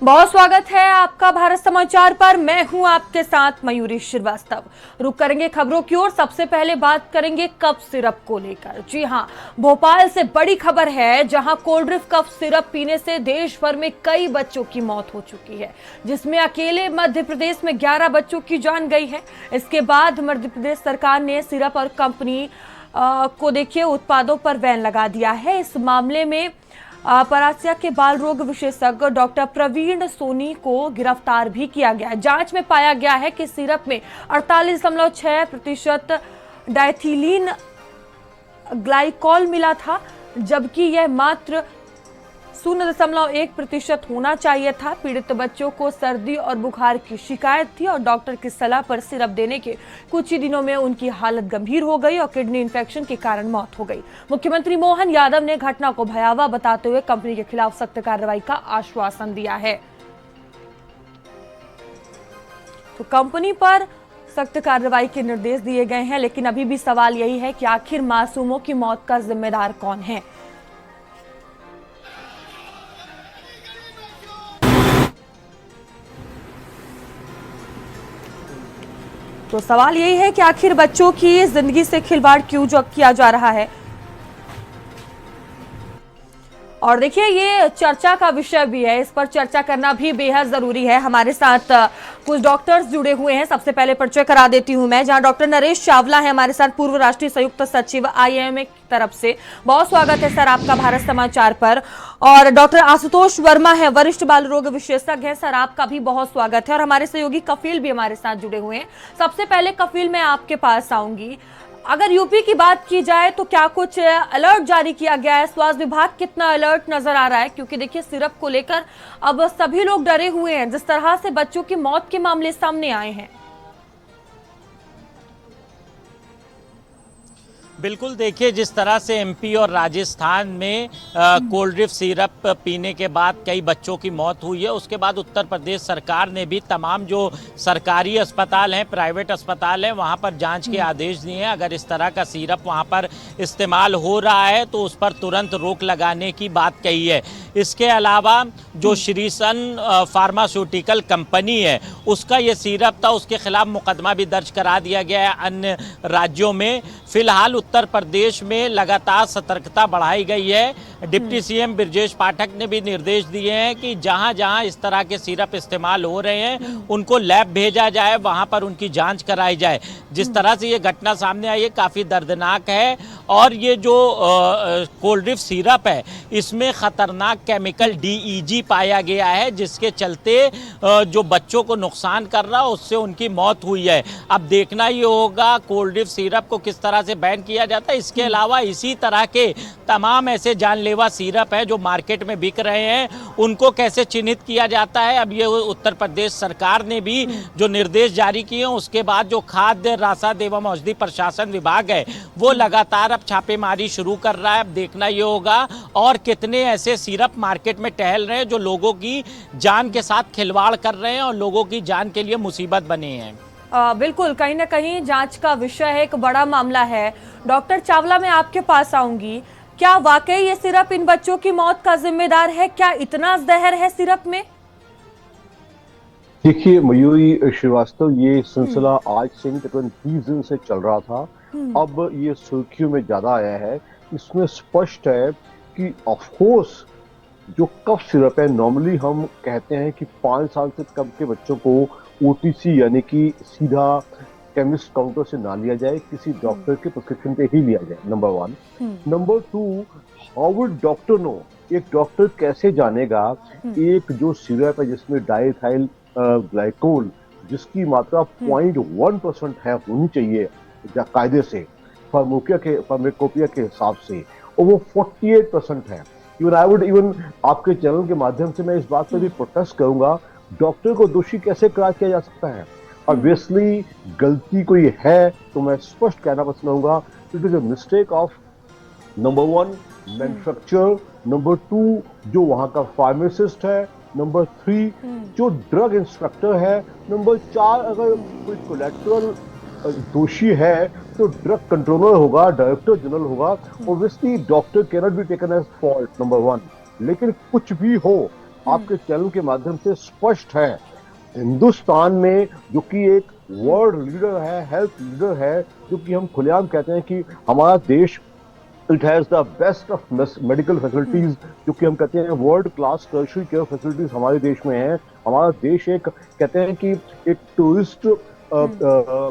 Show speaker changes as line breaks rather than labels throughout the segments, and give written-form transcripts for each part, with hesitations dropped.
बहुत स्वागत है आपका भारत समाचार पर। मैं हूं आपके साथ मयूरी श्रीवास्तव। रुक करेंगे खबरों की ओर। सबसे पहले बात करेंगे कफ सिरप को लेकर। जी हां, भोपाल से बड़ी खबर है, जहां कोल्ड ड्रिंक कफ सिरप पीने से देश भर में कई बच्चों की मौत हो चुकी है, जिसमें अकेले मध्य प्रदेश में 11 बच्चों की जान गई है। इसके बाद मध्य प्रदेश सरकार ने सिरप और कंपनी को देखिए उत्पादों पर बैन लगा दिया है। इस मामले में परासिया के बाल रोग विशेषज्ञ डॉक्टर प्रवीण सोनी को गिरफ्तार भी किया गया। जांच में पाया गया है कि सिरप में 48.6% डाइथिलीन ग्लाइकॉल मिला था, जबकि यह मात्र 0.1% होना चाहिए था। पीड़ित बच्चों को सर्दी और बुखार की शिकायत थी और डॉक्टर की सलाह पर सिरप देने के कुछ ही दिनों में उनकी हालत गंभीर हो गई और किडनी इन्फेक्शन के कारण मौत हो गई। मुख्यमंत्री मोहन यादव ने घटना को भयावह बताते हुए कंपनी के खिलाफ सख्त कार्रवाई का आश्वासन दिया है। तो कंपनी पर सख्त कार्रवाई के निर्देश दिए गए हैं, लेकिन अभी भी सवाल यही है कि आखिर मासूमों की मौत का जिम्मेदार कौन है। तो सवाल यही है कि आखिर बच्चों की जिंदगी से खिलवाड़ क्यों किया जा रहा है। और देखिए, ये चर्चा का विषय भी है, इस पर चर्चा करना भी बेहद जरूरी है। हमारे साथ कुछ डॉक्टर्स जुड़े हुए हैं। सबसे पहले परिचय करा देती हूं मैं, जहां डॉक्टर नरेश चावला है हमारे साथ, पूर्व राष्ट्रीय संयुक्त सचिव आईएमए की तरफ से। बहुत स्वागत है सर आपका भारत समाचार पर। और डॉक्टर आशुतोष वर्मा है, वरिष्ठ बाल रोग विशेषज्ञ है। सर आपका भी बहुत स्वागत है। और हमारे सहयोगी कफील भी हमारे साथ जुड़े हुए हैं। सबसे पहले कफील, मैं आपके पास आऊंगी। अगर यूपी की बात की जाए तो क्या कुछ अलर्ट जारी किया गया है? स्वास्थ्य विभाग कितना अलर्ट नजर आ रहा है? क्योंकि देखिए, सिरप को लेकर अब सभी लोग डरे हुए हैं, जिस तरह से बच्चों की मौत के मामले सामने आए हैं।
बिल्कुल, देखिए जिस तरह से एमपी और राजस्थान में कोल्ड ड्रिंक सिरप पीने के बाद कई बच्चों की मौत हुई है, उसके बाद उत्तर प्रदेश सरकार ने भी तमाम जो सरकारी अस्पताल हैं, प्राइवेट अस्पताल हैं, वहां पर जांच के आदेश दिए हैं। अगर इस तरह का सिरप वहां पर इस्तेमाल हो रहा है तो उस पर तुरंत रोक लगाने की बात कही है। इसके अलावा जो श्रीसन फार्मास्यूटिकल कंपनी है, उसका ये सिरप था, उसके खिलाफ मुकदमा भी दर्ज करा दिया गया है अन्य राज्यों में। फिलहाल उत्तर प्रदेश में लगातार सतर्कता बढ़ाई गई है। डिप्टी सीएम ब्रजेश पाठक ने भी निर्देश दिए हैं कि जहां जहां इस तरह के सिरप इस्तेमाल हो रहे हैं उनको लैब भेजा जाए, वहां पर उनकी जांच कराई जाए। जिस तरह से ये घटना सामने आई है काफ़ी दर्दनाक है। और ये जो कोल्ड ड्रिंक सिरप है, इसमें खतरनाक केमिकल डीईजी पाया गया है, जिसके चलते जो बच्चों को नुकसान कर रहा है उससे उनकी मौत हुई है। अब देखना ये होगा कोल्ड ड्रिंक सिरप को किस तरह से बैन किया जाता है। इसके अलावा इसी तरह के तमाम ऐसे जानलेवा सिरप है जो मार्केट में बिक रहे हैं, उनको कैसे चिन्हित किया जाता है। अब ये उत्तर प्रदेश सरकार ने भी जो निर्देश जारी किए हैं, उसके बाद जो खाद्य रसायन एवं औषधि प्रशासन विभाग है वो लगातार अब छापेमारी शुरू कर रहा है। अब देखना ये होगा और कितने ऐसे सिरप मार्केट में टहल रहे हैं जो लोगों की जान के साथ खिलवाड़ कर रहे हैं और लोगों की जान के लिए मुसीबत बने हैं।
बिल्कुल, कहीं ना कहीं जांच का विषय है, एक बड़ा मामला है। डॉक्टर चावला, मैं आपके पास आऊंगी। क्या वाकई ये सिरप इन बच्चों की मौत का जिम्मेदार है? क्या इतना जहर है सिरप में?
देखिए मयूरी श्रीवास्तव, ये सिलसिला आज से नहीं तकरीबन 20 दिन से चल रहा था। अब ये सुर्खियों में ज्यादा आया है। इसमें स्पष्ट है कि ऑफ कोर्स जो कफ सिरप है, नॉर्मली हम कहते हैं कि 5 साल से कम के बच्चों को ओटीसी यानी कि सीधा केमिस्ट काउंटर से ना लिया जाए, किसी डॉक्टर के प्रिस्क्रिप्शन पे ही लिया जाए, number 1। Number 2, how would doctor know, एक डॉक्टर कैसे जानेगा एक जो सिरप है जिसमें डाइथाइल ग्लाइकोल जिसकी मात्रा 0.1% है, होनी चाहिए कायदे से फार्माकोपिया के हिसाब से, और वो 48% है। इवन आपके चैनल के माध्यम से मैं इस बात पर भी प्रोटेस्ट करूंगा, डॉक्टर को दोषी कैसे करार किया जा सकता है? ऑब्वियसली गलती कोई है तो मैं स्पष्ट कहना पसंद करूंगा, it is a mistake of number 1 manufacturer, number 2 जो वहां का फार्मासिस्ट है, नंबर 3 जो ड्रग इंस्पेक्टर है, नंबर 4 अगर कोई कोलैटरल दोषी है तो ड्रग कंट्रोलर होगा, डायरेक्टर जनरल होगा। Obviously doctor can not be taken as fault, number 1। लेकिन कुछ भी हो, आपके चैनल के माध्यम से स्पष्ट है। हिंदुस्तान में जो कि एक वर्ल्ड लीडर है, हेल्थ लीडर है, जो कि हम खुलेआम कहते हैं कि हमारा देश it has the best of medical facilities, जो कि हम कहते हैं world class tertiary care facilities हमारे देश में है। हमारा देश एक कहते हैं कि एक टूरिस्ट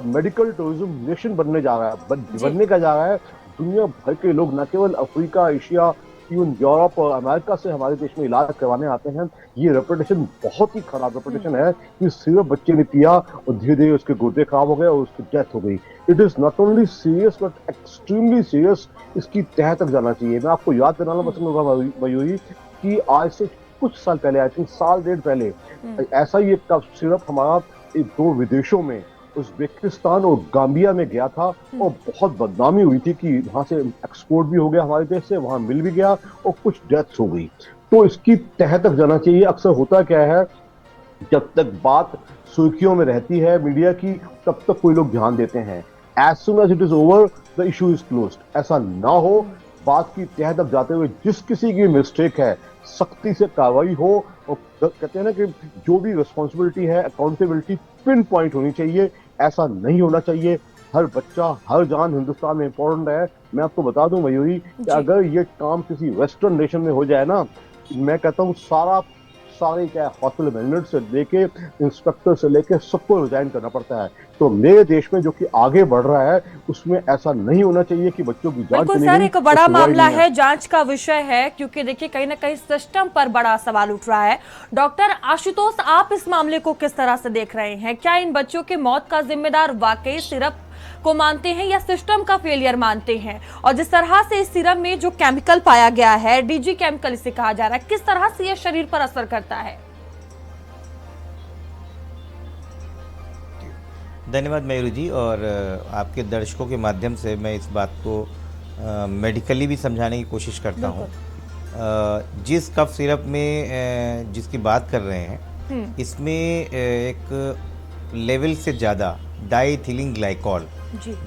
मेडिकल टूरिज्म नेशन बनने जा रहा है, बनने का जा रहा है। दुनिया भर के लोग न केवल अफ्रीका, एशिया, इवन यूरोप और अमेरिका से हमारे देश में इलाज करवाने आते हैं। ये रेपुटेशन बहुत ही खराब रेपुटेशन है कि सिर्फ बच्चे ने पिया और धीरे धीरे उसके गुर्दे खराब हो गए और उसकी डेथ हो गई। It is not only serious but extremely serious. इसकी तह तक जाना चाहिए। मैं आपको याद दिलाना पसंद होगा मयूरी कि आज से कुछ साल पहले, आई थिंक साल डेढ़ पहले, ऐसा ही एक कफ सिरप हमारा दो विदेशों में, उज्बेकिस्तान और गाम्बिया में गया था और बहुत बदनामी हुई थी कि वहां से एक्सपोर्ट भी हो गया हमारे देश से, वहां मिल भी गया और कुछ डेथ्स हो गई। तो इसकी तह तक जाना चाहिए। अक्सर होता क्या है, जब तक बात सुर्खियों में रहती है मीडिया की, तब तक कोई लोग ध्यान देते हैं। As soon as it is over the issue is closed. ऐसा ना हो, बात की तह तक जाते हुए जिस किसी की मिस्टेक है सख्ती से कार्रवाई हो और कहते हैं ना कि जो भी रिस्पॉन्सिबिलिटी है, अकाउंटेबिलिटी पिन पॉइंट होनी चाहिए। ऐसा नहीं होना चाहिए। हर बच्चा, हर जान हिंदुस्तान में इंपॉर्टेंट है। मैं आपको बता दूं मयूरी कि अगर ये काम किसी वेस्टर्न नेशन में हो जाए ना, मैं कहता हूँ सारे क्या हॉस्पिटल मैनेजमेंट से लेके इंस्पेक्टर से लेके सबको रिजाइन करना पड़ता है। तो मेरे देश में जो कि आगे बढ़ रहा है उसमें ऐसा नहीं होना चाहिए कि बच्चों की जान चली गई।
सर, एक बड़ा मामला है, जांच का विषय है, क्योंकि देखिए कहीं ना कहीं सिस्टम पर बड़ा सवाल उठ रहा है। डॉक्टर आशुतोष, आप इस मामले को किस तरह से देख रहे हैं? क्या इन बच्चों के मौत का जिम्मेदार वाकई सिरप को मानते हैं या सिस्टम का फेलियर मानते हैं? और जिस तरह से इस सिरप में जो केमिकल पाया गया है, डीजी केमिकल इसे कहा जा रहा है, किस तरह से यह शरीर पर असर करता है?
धन्यवाद मयूरी जी। और आपके दर्शकों के माध्यम से मैं इस बात को मेडिकली भी समझाने की कोशिश करता हूँ। जिस कफ सिरप में जिसकी बात कर रहे हैं, इसमें एक लेवल से ज़्यादा डाइथिलीन ग्लाइकॉल,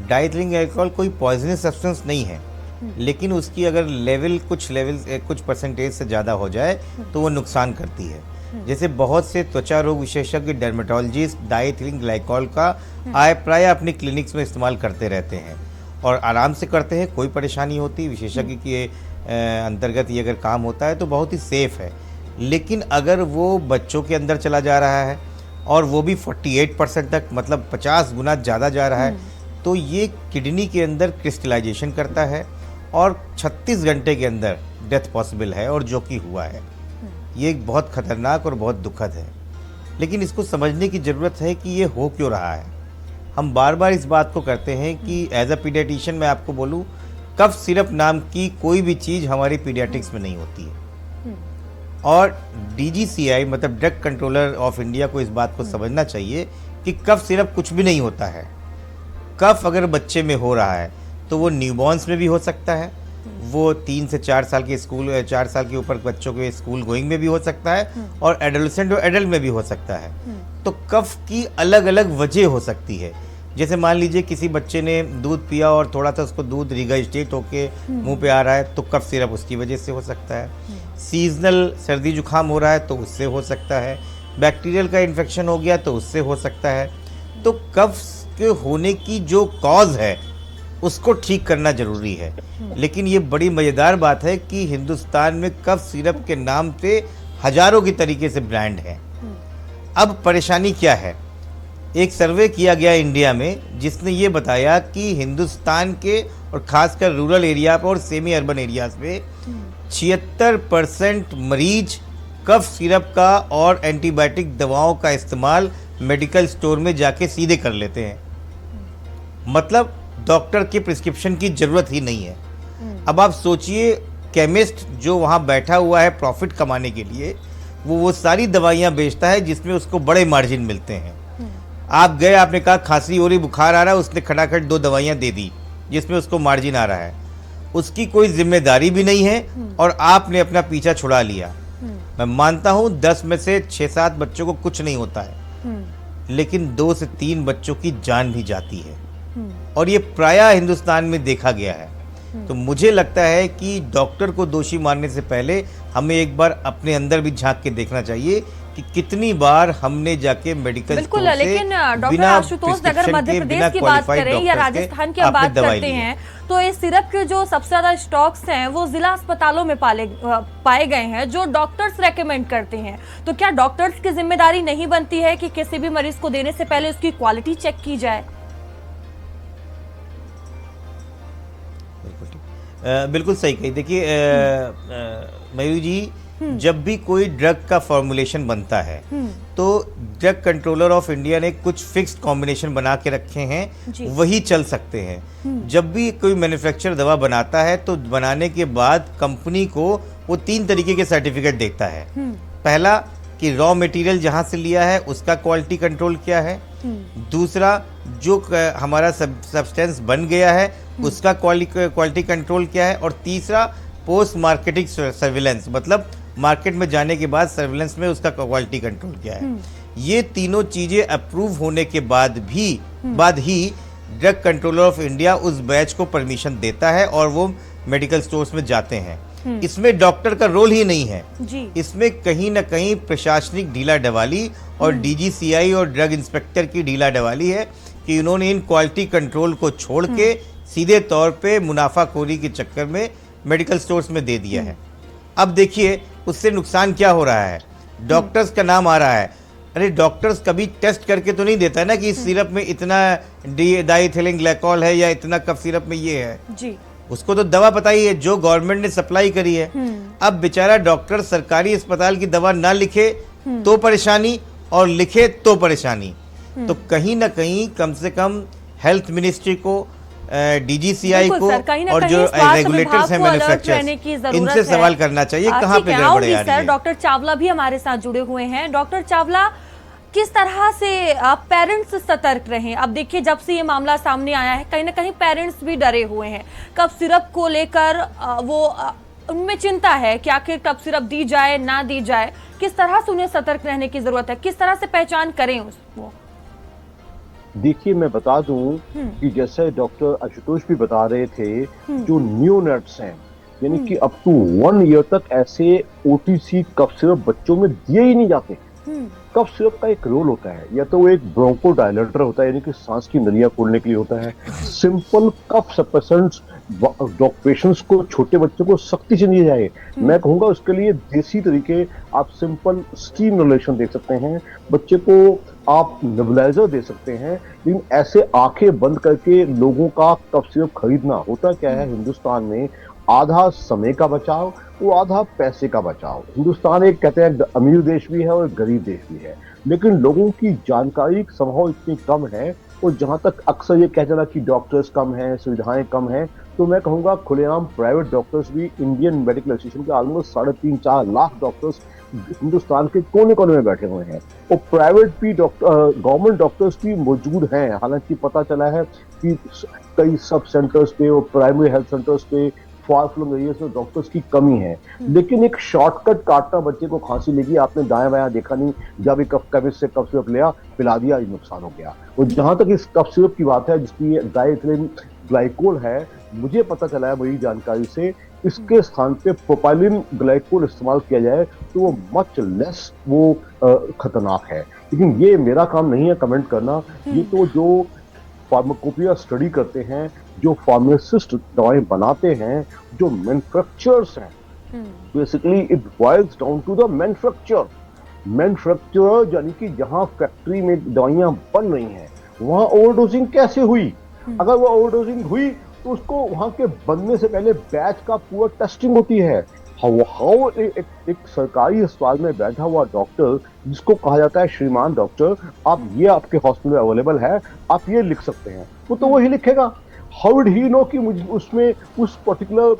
डाइथिलीन ग्लाइकॉल कोई पॉइजनस सब्सटेंस नहीं है, लेकिन उसकी अगर कुछ परसेंटेज से ज़्यादा हो जाए तो वो नुकसान करती है। जैसे बहुत से त्वचा रोग विशेषज्ञ डर्मेटोलॉजिस्ट डाइथिलीन ग्लाइकॉल का प्राय अपनी क्लिनिक्स में इस्तेमाल करते रहते हैं और आराम से करते हैं, कोई परेशानी होती। विशेषज्ञ के अंतर्गत ये अगर काम होता है तो बहुत ही सेफ है। लेकिन अगर वो बच्चों के अंदर चला जा रहा है और वो भी 48% तक, मतलब 50 गुना ज़्यादा जा रहा है, तो ये किडनी के अंदर क्रिस्टलाइजेशन करता है और 36 घंटे के अंदर डेथ पॉसिबल है, और जो कि हुआ है। ये एक बहुत खतरनाक और बहुत दुखद है। लेकिन इसको समझने की ज़रूरत है कि ये हो क्यों रहा है। हम बार बार इस बात को करते हैं कि एज अ पीडियाट्रिशियन मैं आपको बोलूँ, कफ सिरप नाम की कोई भी चीज़ हमारी पीडियाट्रिक्स में नहीं होती है। और DGCI मतलब ड्रग कंट्रोलर ऑफ इंडिया को इस बात को समझना चाहिए कि कफ सिरप कुछ भी नहीं होता है। कफ अगर बच्चे में हो रहा है तो वो न्यूबॉर्न्स में भी हो सकता है, वो 3 से 4 साल के 4 साल के ऊपर बच्चों के स्कूल गोइंग में भी हो सकता है, और एडोलेसेंट और एडल्ट में भी हो सकता है। तो कफ की अलग अलग वजह हो सकती है। जैसे मान लीजिए किसी बच्चे ने दूध पिया और थोड़ा सा उसको दूध रिगर्जिटेट होके मुंह पे आ रहा है, तो कफ सिरप उसकी वजह से हो सकता है। सीजनल सर्दी जुकाम हो रहा है तो उससे हो सकता है। बैक्टीरियल का इन्फेक्शन हो गया तो उससे हो सकता है। तो कफ के होने की जो कॉज है उसको ठीक करना जरूरी है। लेकिन ये बड़ी मज़ेदार बात है कि हिंदुस्तान में कफ सिरप के नाम पे हजारों की तरीके से ब्रांड हैं। अब परेशानी क्या है? एक सर्वे किया गया इंडिया में जिसने ये बताया कि हिंदुस्तान के और खासकर रूरल एरिया पर और सेमी अर्बन एरियाज में 76% मरीज कफ सिरप का और एंटीबायोटिक दवाओं का इस्तेमाल मेडिकल स्टोर में जाके सीधे कर लेते हैं। मतलब डॉक्टर के प्रिस्क्रिप्शन की ज़रूरत ही नहीं है। अब आप सोचिए, केमिस्ट जो वहाँ बैठा हुआ है प्रॉफिट कमाने के लिए, वो सारी दवाइयाँ बेचता है जिसमें उसको बड़े मार्जिन मिलते हैं। आप गए, आपने कहा खांसी हो रही, बुखार आ रहा है, उसने खटाखट 2 दवाइयाँ दे दी जिसमें उसको मार्जिन आ रहा है। उसकी कोई जिम्मेदारी भी नहीं है और आपने अपना पीछा छुड़ा लिया। मैं मानता हूँ 10 में से 6-7 बच्चों को कुछ नहीं होता है, लेकिन 2 से 3 बच्चों की जान भी जाती है। और ये प्रायः हिंदुस्तान में देखा गया है। तो मुझे लगता है कि डॉक्टर को दोषी मानने से पहले हमें एक बार अपने अंदर भी झांक के देखना चाहिए कि कितनी बार हमने जाके मेडिकल
बिल्कुल,
स्टोर से
लेकिन डॉक्टर
बिना
आशुतोष अगर
prescription
मध्य
के,
प्रदेश
बिना
की बात
qualified
करें या
doctor के
राजस्थान की
आपने
बात
दवाई
करते
ली है।
हैं, तो इस सिरप के जो सबसे ज्यादा स्टॉक्स हैं वो जिला अस्पतालों में पाए गए हैं, जो डॉक्टर्स रेकमेंड करते हैं। तो क्या डॉक्टर्स की जिम्मेदारी नहीं बनती है कि किसी भी मरीज को देने से पहले उसकी क्वालिटी चेक की जाए?
बिल्कुल सही कही। देखिए मयूरी जी, जब भी कोई ड्रग का फॉर्मुलेशन बनता है तो ड्रग कंट्रोलर ऑफ इंडिया ने कुछ फिक्स्ड कॉम्बिनेशन बना के रखे हैं, वही चल सकते हैं। जब भी कोई मैन्युफैक्चरर दवा बनाता है तो बनाने के बाद कंपनी को वो 3 तरीके के सर्टिफिकेट देता है। पहला कि रॉ मटेरियल जहां से लिया है उसका क्वालिटी कंट्रोल क्या है, दूसरा जो हमारा सब्सटेंस बन गया है उसका क्वालिटी कंट्रोल क्या है, और तीसरा पोस्ट मार्केटिंग सर्विलेंस, मतलब मार्केट में जाने के बाद सर्विलेंस में उसका क्वालिटी कंट्रोल क्या है। ये तीनों चीजें अप्रूव होने के बाद ही ड्रग कंट्रोलर ऑफ इंडिया उस बैच को परमिशन देता है और वो मेडिकल स्टोर्स में जाते हैं। इसमें डॉक्टर का रोल ही नहीं है
जी।
इसमें कहीं ना कहीं प्रशासनिक ढीला डवाली और डीजीसीआई और ड्रग इंस्पेक्टर की ढीला डवाली है कि उन्होंने इन क्वालिटी कंट्रोल को छोड़ के सीधे तौर पे मुनाफाखोरी के चक्कर में मेडिकल स्टोर्स में दे दिया है। अब देखिए उससे नुकसान क्या हो रहा है, डॉक्टर्स का नाम आ रहा है। अरे डॉक्टर्स कभी टेस्ट करके तो नहीं देता ना कि इस सिरप में इतना डाइथिलिन ग्लाइकॉल है या इतना कफ सिरप में ये है
जी।
उसको तो दवा पता ही है जो गवर्नमेंट ने सप्लाई करी है। अब बेचारा डॉक्टर सरकारी अस्पताल की दवा ना लिखे तो परेशानी और लिखे तो परेशानी। तो कहीं ना कहीं कम से कम हेल्थ मिनिस्ट्री को, डीजीसीआई को और जो रेगुलेटर्स हैं मैन्युफैक्चरर्स, इनसे सवाल करना चाहिए कहाँ पे गड़बड़ी आ रही है।
डॉक्टर चावला भी हमारे साथ जुड़े हुए हैं। डॉक्टर चावला, किस तरह से पेरेंट्स सतर्क रहें? अब देखिए जब से ये मामला सामने आया है कहीं ना कहीं पेरेंट्स भी डरे हुए हैं। कफ सिरप को लेकर उनमें चिंता है कि आखिर कफ सिरप दी जाए ना दी जाए, किस तरह से उन्हें सतर्क रहने की जरूरत है, किस तरह से पहचान करें उसको?
देखिए मैं बता दूं कि जैसे डॉक्टर आशुतोष भी बता रहे थे, जो न्यूनेट्स हैं यानी कि अप टू 1 ईयर तक ऐसे ओटीसी कफ सिरप बच्चों में दिए ही नहीं जाते। कफ सिरप का एक रोल होता है, या तो वो एक ब्रोंको डायलेटर होता है यानी कि सांस की नलियां खोलने के लिए होता है। सिंपल कफ सप्रेसेंट्स पेशेंट्स को, छोटे बच्चों को सख्ती से दिए जाए। मैं कहूंगा उसके लिए देसी तरीके, आप सिंपल स्टीम इनहेलेशन दे सकते हैं, बच्चे को आप नेबुलाइजर दे सकते हैं। लेकिन ऐसे आंखें बंद करके लोगों का कफ सिरप खरीदना, होता क्या है हिंदुस्तान में, आधा समय का बचाव वो आधा पैसे का बचाव। हिंदुस्तान एक कहते हैं अमीर देश भी है और गरीब देश भी है, लेकिन लोगों की जानकारी संभव इतनी कम है। और जहां तक अक्सर ये कहते हैं कि डॉक्टर्स कम हैं, सुविधाएं कम हैं, तो मैं कहूंगा खुलेआम प्राइवेट डॉक्टर्स भी, इंडियन मेडिकल एसोसिएशन के ऑलमोस्ट 3.5-4 लाख डॉक्टर्स हिंदुस्तान के कोने कोने में बैठे हुए हैं। और प्राइवेट भी गवर्नमेंट डॉक्टर्स भी मौजूद हैं। हालांकि पता चला है कि कई सब सेंटर्स पे और प्राइमरी हेल्थ सेंटर्स पे फार फ्लंग एरियाज में डॉक्टर्स की कमी है। लेकिन एक शॉर्टकट काटना, बच्चे को खांसी लगी, आपने दाएं बायां देखा नहीं, जब एक केमिस्ट से कफ सिरप लिया, पिला दिया, नुकसान हो गया। और जहां तक इस कफ सिरप की बात है जिसकी डाइथिलिन ग्लाइकोल है, मुझे पता चला है मेरी जानकारी से, इसके स्थान पे प्रोपाइलिन ग्लाइकोल इस्तेमाल किया जाए तो वो मच लेस वो खतरनाक है। लेकिन ये मेरा काम नहीं है कमेंट करना, ये तो जो फार्माकोपिया स्टडी करते हैं, जो फार्मासिस्ट दवाएं बनाते हैं, जो मैन्युफैक्चरर्स हैं, basically it boils down to the manufacturer यानी कि जहां फैक्ट्री में दवाइयां बन रही हैं वहां ओवरडोजिंग कैसे हुई। अगर वो ओवरडोजिंग हुई तो उसको वहां के बनने से पहले बैच का पूरा टेस्टिंग होती है। एक सरकारी अस्पताल में बैठा हुआ डॉक्टर, जिसको कहा जाता है श्रीमान डॉक्टर, आप ये आपके हॉस्पिटल में अवेलेबल है, आप ये लिख सकते हैं, वो तो वही लिखेगा। हाउ वुड ही नो कि मुझे उसमें उस पर्टिकुलर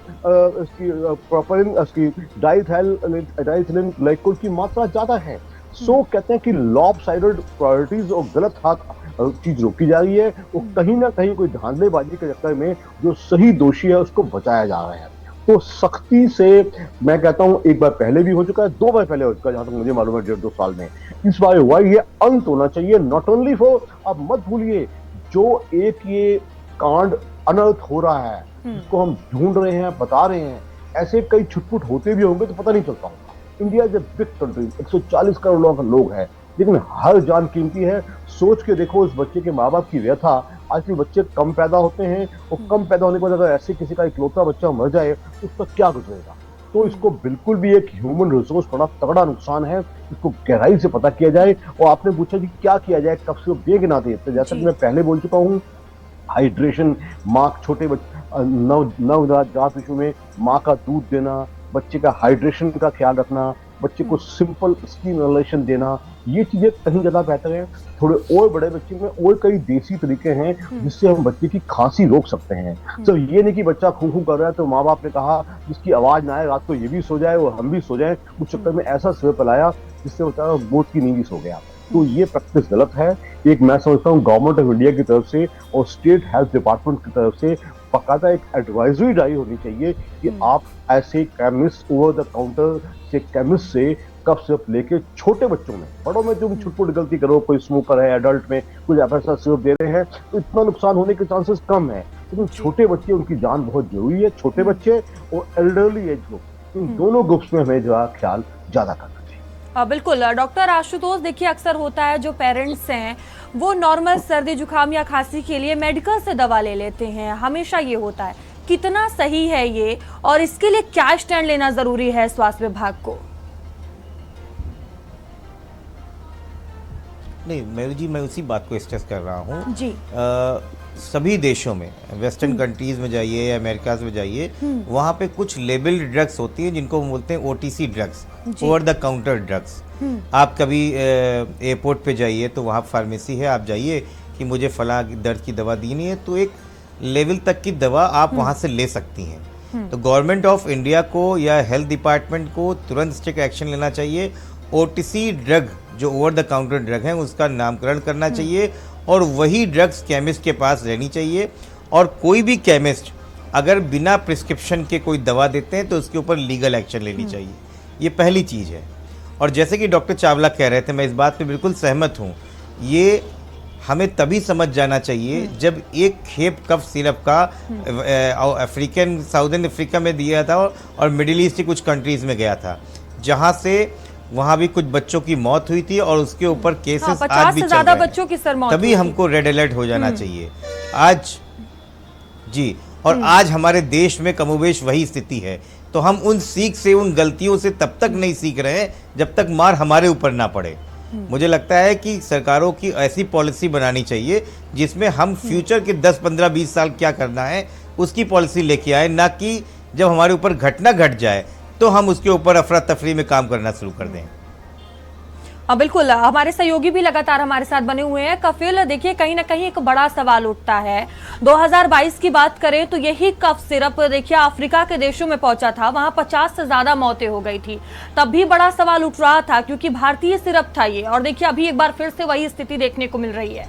डाइथिलिन ग्लाइकोल की मात्रा ज्यादा है। सो कहते हैं कि लॉपसाइडेड प्रायोरिटीज और गलत हाथ चीज रोकी जा रही है। वो कहीं ना कहीं कोई धांधलेबाजी के चक्कर में जो सही दोषी है उसको बचाया जा रहा है। तो सख्ती से मैं कहता हूं, एक बार पहले भी हो चुका है, 2 बार पहले हो चुका है, जहां तक मुझे मालूम है 1.5-2 साल में। इस बार हुआ, ये अंत होना चाहिए। नॉट ओनली फॉर, अब मत भूलिए जो एक ये कांड अनर्थ हो रहा है, जिसको हम ढूंढ रहे हैं, बता रहे हैं, ऐसे कई छुटपुट होते भी होंगे तो पता नहीं चलता होगा। India is a big country, 140 crore लोग हैं, लेकिन हर जान कीमती है। सोच के देखो उस बच्चे के माँ बाप की व्यथा। आजकल बच्चे कम पैदा होते हैं और कम पैदा होने के बाद अगर ऐसे किसी का इकलौता बच्चा मर जाए तो उसका क्या गुजरेगा। तो इसको बिल्कुल भी एक ह्यूमन रिसोर्स बड़ा तगड़ा नुकसान है, इसको गहराई से पता किया जाए। और आपने पूछा कि क्या किया जाए, कब से दे के ना दे, तो जैसा कि मैं पहले बोल चुका हूँ, हाइड्रेशन, माँ छोटे नवजात शिशु में माँ का दूध देना, बच्चे का हाइड्रेशन का ख्याल रखना, बच्चे को सिंपल स्किन इनहेलेशन देना, ये चीजें कहीं ज्यादा बेहतर है। थोड़े और बड़े बच्चे में और कई देसी तरीके हैं जिससे हम बच्चे की खांसी रोक सकते हैं। तो ये नहीं कि बच्चा खू खू कर रहा है तो माँ बाप ने कहा जिसकी आवाज ना आए रात को ये भी सो जाए और हम भी सो जाए, उस चक्कर में ऐसा सिर लाया जिससे बेचारा मौत की नींद ही सो गया। तो ये प्रैक्टिस गलत है। एक मैं समझता हूँ गवर्नमेंट ऑफ इंडिया की तरफ से और स्टेट हेल्थ डिपार्टमेंट की तरफ से बाकायदा एक एडवाइजरी जारी होनी चाहिए कि आप ऐसे केमिस्ट, ओवर द काउंटर से केमिस्ट से कफ सिरप लेके छोटे बच्चों में, बड़ों में तुम छुटपुट गलती करो, कोई स्मोकर है, एडल्ट में कुछ ऐसा सिरप दे रहे हैं तो इतना नुकसान होने के चांसेस कम है। लेकिन छोटे बच्चे, उनकी जान बहुत जरूरी है। छोटे बच्चे और एल्डरली एज ग्रुप, इन दोनों ग्रुप्स में हमें जो है ख्याल ज्यादा करना चाहिए।
बिल्कुल डॉक्टर आशुतोष, देखिए अक्सर होता है जो पेरेंट्स हैं वो नॉर्मल सर्दी जुकाम या खांसी के लिए मेडिकल से दवा ले लेते हैं, हमेशा ये होता है। कितना सही है ये, और इसके लिए क्या स्टैंड लेना जरूरी है स्वास्थ्य विभाग को?
नहीं मयूर जी, मैं उसी बात को स्ट्रेस कर रहा हूँ
जी।
सभी देशों में, वेस्टर्न कंट्रीज में जाइए या अमेरिकाज में जाइए, वहाँ पे कुछ लेबल्ड ड्रग्स होती हैं जिनको हम बोलते हैं OTC drugs, over the counter drugs. आप कभी एयरपोर्ट पे जाइए तो वहाँ फार्मेसी है, आप जाइए कि मुझे फलां दर्द की दवा दी नहीं है, तो एक लेवल तक की दवा आप वहाँ से ले सकती हैं। तो गवर्नमेंट ऑफ इंडिया को या हेल्थ डिपार्टमेंट को तुरंत स्ट्रिक्ट एक्शन लेना चाहिए। ओटीसी ड्रग जो ओवर द काउंटर ड्रग है उसका नामकरण करना चाहिए और वही ड्रग्स केमिस्ट के पास रहनी चाहिए। और कोई भी केमिस्ट अगर बिना प्रिस्क्रिप्शन के कोई दवा देते हैं तो उसके ऊपर लीगल एक्शन लेनी चाहिए। ये पहली चीज़ है। और जैसे कि डॉक्टर चावला कह रहे थे, मैं इस बात पे बिल्कुल सहमत हूँ, ये हमें तभी समझ जाना चाहिए जब एक खेप कफ सिरप का अफ्रीकन, साउदर्न अफ्रीका में दिया था और मिडिल ईस्ट की कुछ कंट्रीज़ में गया था, जहाँ से वहाँ भी कुछ बच्चों की मौत हुई थी और उसके ऊपर केसेस आज भी चल रहे हैं। 50 से ज़्यादा
बच्चों की सर मौत
तभी हमको रेड अलर्ट हो जाना चाहिए आज जी। और आज हमारे देश में कमोबेश वही स्थिति है। तो हम उन सीख से, उन गलतियों से तब तक नहीं सीख रहे हैं जब तक मार हमारे ऊपर ना पड़े। मुझे लगता है कि सरकारों की ऐसी पॉलिसी बनानी चाहिए जिसमें हम फ्यूचर के 10, 15, 20 साल क्या करना है उसकी पॉलिसी लेके आए, ना कि जब हमारे ऊपर घटना घट जाए तो हम उसके ऊपर अफरा तफरी में काम करना शुरू कर दें।
बिल्कुल, हमारे सहयोगी भी लगातार हमारे साथ बने हुए हैं। कफिल, देखिए कहीं ना कहीं एक बड़ा सवाल उठता है। 2022 की बात करें तो यही कफ सिरप देखिए अफ्रीका के देशों में पहुंचा था, वहां 50 से ज्यादा मौतें हो गई थी। तब भी बड़ा सवाल उठ रहा था क्योंकि भारतीय सिरप था ये, और देखिए अभी एक बार फिर से वही स्थिति देखने को मिल रही है।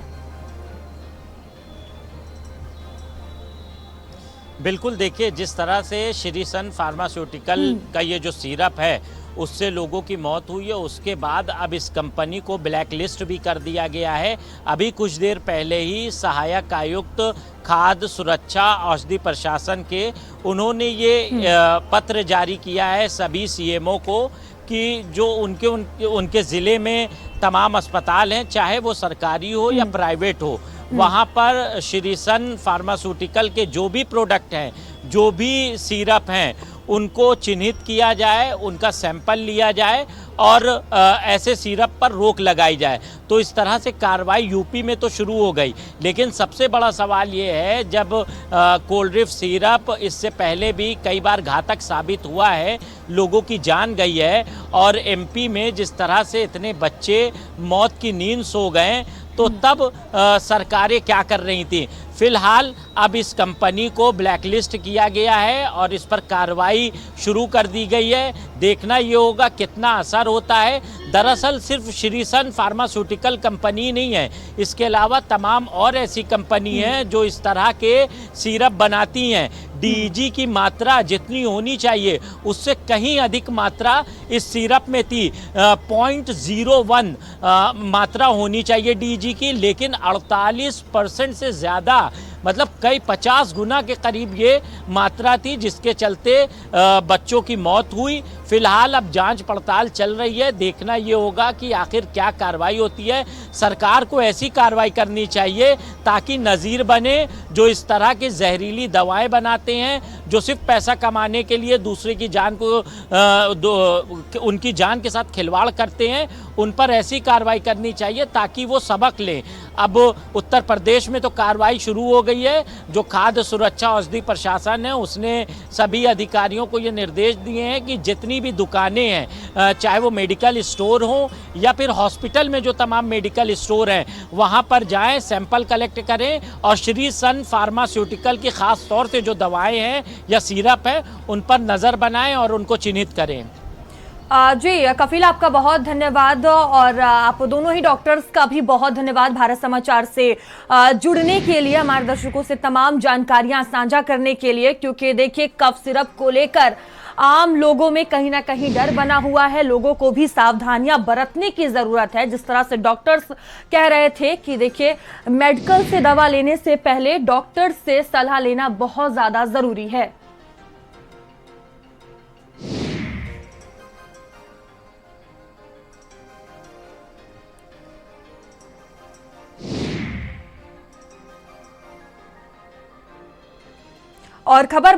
बिल्कुल, देखिए जिस तरह से श्री सन फार्मास्यूटिकल का ये जो सिरप है उससे लोगों की मौत हुई है, उसके बाद अब इस कंपनी को ब्लैक लिस्ट भी कर दिया गया है। अभी कुछ देर पहले ही सहायक आयुक्त खाद्य सुरक्षा औषधि प्रशासन के उन्होंने ये पत्र जारी किया है सभी सीएमओ को कि जो उनके ज़िले में तमाम अस्पताल हैं, चाहे वो सरकारी हो या प्राइवेट हो, वहाँ पर श्री सन फार्मास्यूटिकल के जो भी प्रोडक्ट हैं, जो भी सिरप हैं, उनको चिन्हित किया जाए, उनका सैंपल लिया जाए और ऐसे सिरप पर रोक लगाई जाए। तो इस तरह से कार्रवाई यूपी में तो शुरू हो गई, लेकिन सबसे बड़ा सवाल ये है जब कोल्ड ड्रिंक सिरप इससे पहले भी कई बार घातक साबित हुआ है, लोगों की जान गई है, और एमपी में जिस तरह से इतने बच्चे मौत की नींद सो गए, तो तब सरकारें क्या कर रही थी। फिलहाल अब इस कंपनी को ब्लैकलिस्ट किया गया है और इस पर कार्रवाई शुरू कर दी गई है। देखना ये होगा कितना असर होता है। दरअसल सिर्फ श्री सन फार्मास्यूटिकल कंपनी नहीं है, इसके अलावा तमाम और ऐसी कंपनी हैं जो इस तरह के सिरप बनाती हैं। डीईजी की मात्रा जितनी होनी चाहिए उससे कहीं अधिक मात्रा इस सिरप में थी। 0.01 मात्रा होनी चाहिए डीईजी की, लेकिन 48% से ज़्यादा मतलब कई 50 गुना के करीब ये मात्रा थी, जिसके चलते बच्चों की मौत हुई। फिलहाल अब जांच पड़ताल चल रही है, देखना ये होगा कि आखिर क्या कार्रवाई होती है। सरकार को ऐसी कार्रवाई करनी चाहिए ताकि नज़ीर बने जो इस तरह की जहरीली दवाएं बनाते हैं, जो सिर्फ पैसा कमाने के लिए दूसरे की जान को उनकी जान के साथ खिलवाड़ करते हैं, उन पर ऐसी कार्रवाई करनी चाहिए ताकि वो सबक लें। अब उत्तर प्रदेश में तो कार्रवाई शुरू हो गई है। जो खाद्य सुरक्षा औषधि प्रशासन है उसने सभी अधिकारियों को ये निर्देश दिए हैं कि जितनी भी दुकानें हैं, चाहे वो मेडिकल स्टोर हो या फिर हॉस्पिटल में जो तमाम मेडिकल स्टोर हैं, वहाँ पर जाएं, सैंपल कलेक्ट करें और श्री सन फार्मास्यूटिकल की ख़ास तौर से जो दवाएँ हैं या सिरप है उन पर नज़र बनाएं और उनको चिन्हित करें।
जी कफील, आपका बहुत धन्यवाद और आप दोनों ही डॉक्टर्स का भी बहुत धन्यवाद भारत समाचार से जुड़ने के लिए, हमारे दर्शकों से तमाम जानकारियां साझा करने के लिए। क्योंकि देखिए कफ सिरप को लेकर आम लोगों में कहीं ना कहीं डर बना हुआ है, लोगों को भी सावधानियां बरतने की जरूरत है। जिस तरह से डॉक्टर्स कह रहे थे कि देखिए मेडिकल से दवा लेने से पहले डॉक्टर से सलाह लेना बहुत ज्यादा जरूरी है। और खबर